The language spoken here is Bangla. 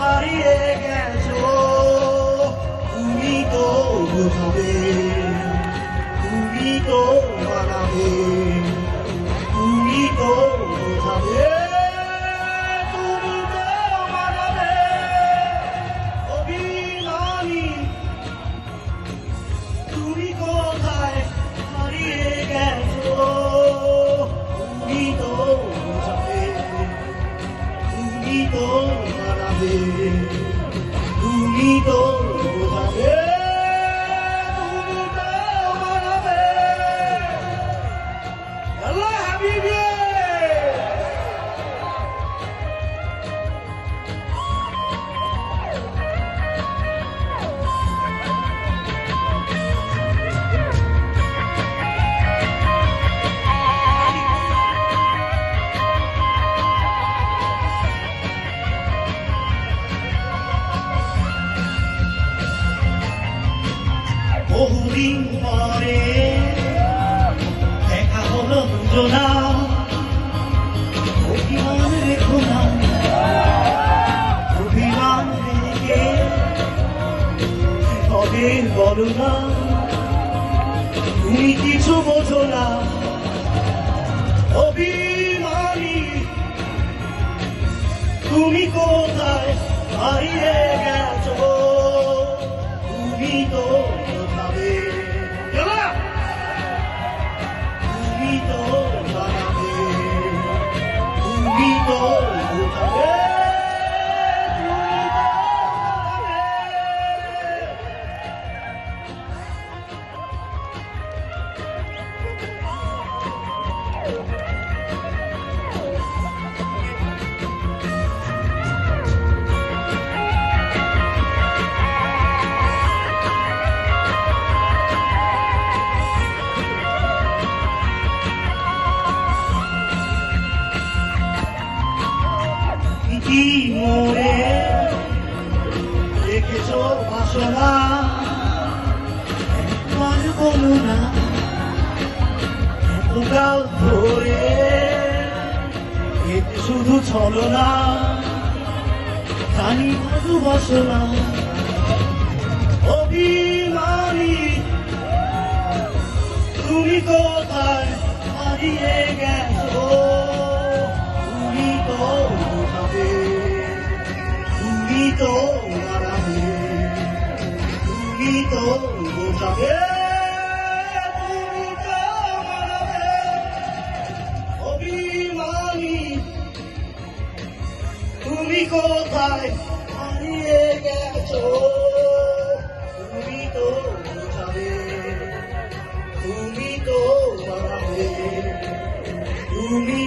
হারিয়ে গেছো, তুমি তো বুঝবে, তুমি তো মানাবে, তুমি তো বোঝাবে, তুমি তো মানাবে। অভিমানী তুমি কোথায় হারিয়ে গেছো, তুমি তো বোঝাবে, তুমি তো মানাবে, তুমি তো বোঝাবে, তুমি তো মানাবে। আল্লাহ হাবিবি বহুদিন পরে দেখা হলো দুজনা, অভিমান রেখো না, অভিমান রেখে তবে বলো না, তুমি কিছু বোঝো না। অভিমানী তুমি কোথায় হারিয়ে গেছো, তুমি তো বোঝাবে, তুমি তো জানাবে, তুমি তো বোঝাবে, তুমি তো কি মোড়ে রেখেছ বাসনা, একবার বলো না, এতকাল ধরে এতে শুধু ছলনা, জানি ভালোবাসো না। অভিমানী তুমি কোথায় হারিয়ে গেছো, তুমি তো বোঝাবে, তুমি তো মানাবে, তুমি তো বোঝাবে, তুমি তো মানাবে। অভিমানী তুমি কোথায় হারিয়ে গেছো, তুমি তো বোঝাবে, তুমি তো মানাবে, তুমি